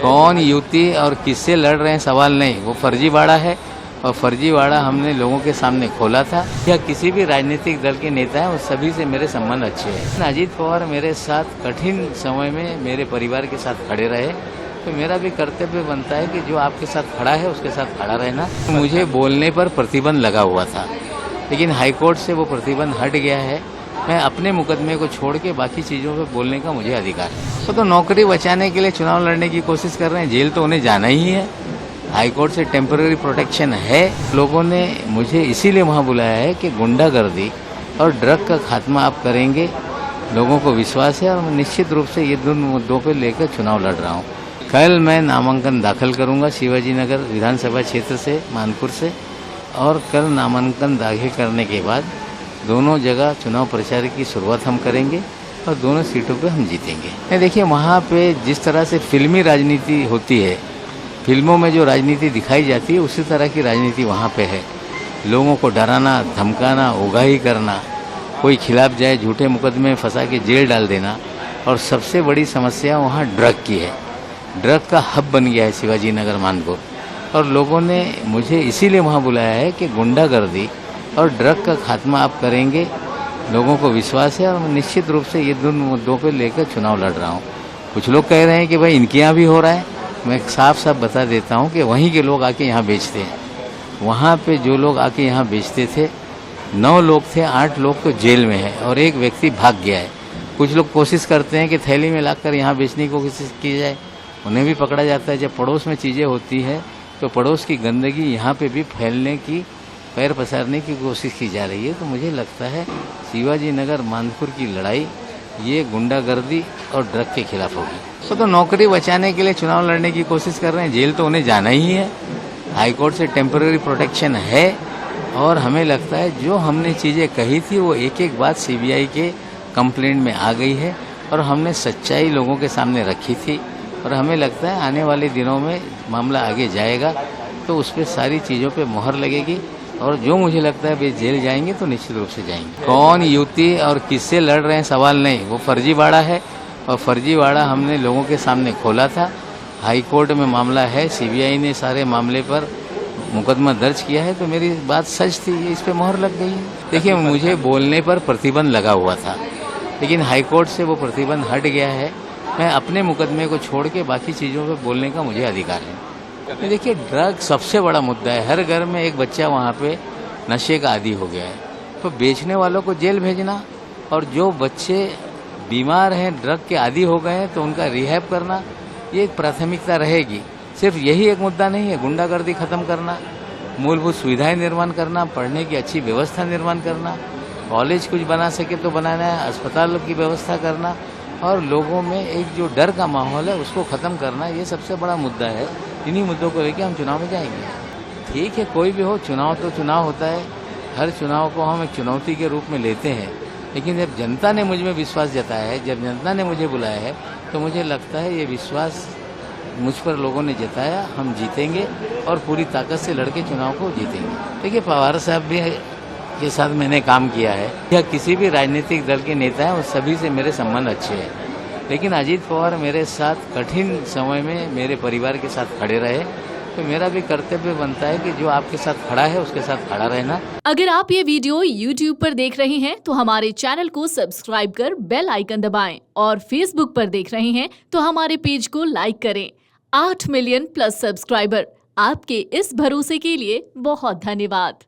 कौन युति और किससे लड़ रहे हैं सवाल नहीं, वो फर्जीवाड़ा है और फर्जीवाड़ा हमने लोगों के सामने खोला था। या किसी भी राजनीतिक दल के नेता हैं, उस सभी से मेरे संबंध अच्छे हैं। अजीत पवार मेरे साथ कठिन समय में मेरे परिवार के साथ खड़े रहे, तो मेरा भी कर्तव्य बनता है कि जो आपके साथ खड़ा है उसके साथ खड़ा रहना। मुझे बोलने पर प्रतिबंध लगा हुआ था, लेकिन हाईकोर्ट से वो प्रतिबंध हट गया है। मैं अपने मुकदमे को छोड़ के बाकी चीज़ों पे बोलने का मुझे अधिकार है। तो नौकरी बचाने के लिए चुनाव लड़ने की कोशिश कर रहे हैं, जेल तो उन्हें जाना ही है। हाईकोर्ट से टेम्पररी प्रोटेक्शन है। लोगों ने मुझे इसीलिए वहाँ बुलाया है कि गुंडागर्दी और ड्रग का खात्मा आप करेंगे, लोगों को विश्वास है। और मैं निश्चित रूप से ये दोनों मुद्दों पर लेकर चुनाव लड़ रहा हूँ। कल मैं नामांकन दाखिल करूँगा शिवाजी नगर विधानसभा क्षेत्र से, मानपुर से, और कल नामांकन दाखिल करने के बाद दोनों जगह चुनाव प्रचार की शुरुआत हम करेंगे और दोनों सीटों पे हम जीतेंगे। देखिए, वहाँ पे जिस तरह से फिल्मी राजनीति होती है, फिल्मों में जो राजनीति दिखाई जाती है, उसी तरह की राजनीति वहाँ पे है। लोगों को डराना, धमकाना, उगाही करना, कोई खिलाफ जाए झूठे मुकदमे में फंसा के जेल डाल देना। और सबसे बड़ी समस्या वहाँ ड्रग की है। ड्रग का हब बन गया है शिवाजी नगर मानपुर, और लोगों ने मुझे इसीलिए वहाँ बुलाया है कि गुंडागर्दी और ड्रग का खात्मा आप करेंगे, लोगों को विश्वास है। और मैं निश्चित रूप से ये दोनों मुद्दों पर लेकर चुनाव लड़ रहा हूँ। कुछ लोग कह रहे हैं कि भाई इनके यहाँ भी हो रहा है। मैं साफ साफ बता देता हूँ कि वहीं के लोग आके यहाँ बेचते हैं। वहाँ पे जो लोग आके यहाँ बेचते थे, 9 लोग थे, 8 लोग तो जेल में है और एक व्यक्ति भाग गया है। कुछ लोग कोशिश करते हैं कि थैली में लाकर यहाँ बेचने की कोशिश की जाए, उन्हें भी पकड़ा जाता है। जब पड़ोस में चीज़ें होती हैं तो पड़ोस की गंदगी यहाँ पे भी फैलने की, पैर पसारने की कोशिश की जा रही है। तो मुझे लगता है शिवाजी नगर मानपुर की लड़ाई ये गुंडागर्दी और ड्रग के खिलाफ होगी। तो नौकरी बचाने के लिए चुनाव लड़ने की कोशिश कर रहे हैं, जेल तो उन्हें जाना ही है। हाईकोर्ट से टेम्पररी प्रोटेक्शन है, और हमें लगता है जो हमने चीज़ें कही थी वो एक एक बात सीबीआई के कंप्लेंट में आ गई है, और हमने सच्चाई लोगों के सामने रखी थी। और हमें लगता है आने वाले दिनों में मामला आगे जाएगा तो उस पर सारी चीज़ों पे मोहर लगेगी, और जो मुझे लगता है वे जेल जाएंगे तो निश्चित रूप से जाएंगे। कौन युति और किससे लड़ रहे हैं सवाल नहीं, वो फर्जीवाड़ा है और फर्जीवाड़ा हमने लोगों के सामने खोला था। हाईकोर्ट में मामला है, सीबीआई ने सारे मामले पर मुकदमा दर्ज किया है, तो मेरी बात सच थी, इस पर मोहर लग गई है। देखिए, मुझे बोलने पर प्रतिबंध लगा हुआ था, लेकिन हाईकोर्ट से वो प्रतिबंध हट गया है। मैं अपने मुकदमे को छोड़ के बाकी चीज़ों पे बोलने का मुझे अधिकार है। देखिए, ड्रग सबसे बड़ा मुद्दा है। हर घर में एक बच्चा वहाँ पे नशे का आदी हो गया है, तो बेचने वालों को जेल भेजना, और जो बच्चे बीमार हैं, ड्रग के आदी हो गए हैं, तो उनका रिहैब करना, ये एक प्राथमिकता रहेगी। सिर्फ यही एक मुद्दा नहीं है, गुंडागर्दी खत्म करना, मूलभूत सुविधाएं निर्माण करना, पढ़ने की अच्छी व्यवस्था निर्माण करना, कॉलेज कुछ बना सके तो बनाना है, अस्पतालों की व्यवस्था करना, और लोगों में एक जो डर का माहौल है उसको ख़त्म करना, ये सबसे बड़ा मुद्दा है। इन्हीं मुद्दों को लेकर हम चुनाव में जाएंगे। ठीक है, कोई भी हो, चुनाव तो चुनाव होता है। हर चुनाव को हम एक चुनौती के रूप में लेते हैं, लेकिन जब जनता ने मुझ में विश्वास जताया है, जब जनता ने मुझे बुलाया है, तो मुझे लगता है ये विश्वास मुझ पर लोगों ने जताया, हम जीतेंगे और पूरी ताकत से लड़के चुनाव को जीतेंगे। देखिए, पवार साहब भी के साथ मैंने काम किया है, या किसी भी राजनीतिक दल के नेता हैं, उस सभी से मेरे संबंध अच्छे हैं। लेकिन अजीत पवार मेरे साथ कठिन समय में मेरे परिवार के साथ खड़े रहे, तो मेरा भी कर्तव्य बनता है कि जो आपके साथ खड़ा है उसके साथ खड़ा रहना। अगर आप ये वीडियो YouTube पर देख रहे हैं तो हमारे चैनल को सब्सक्राइब कर बेल आइकन दबाएं, और Facebook पर देख रहे हैं तो हमारे पेज को लाइक करें। 8 मिलियन प्लस सब्सक्राइबर, आपके इस भरोसे के लिए बहुत धन्यवाद।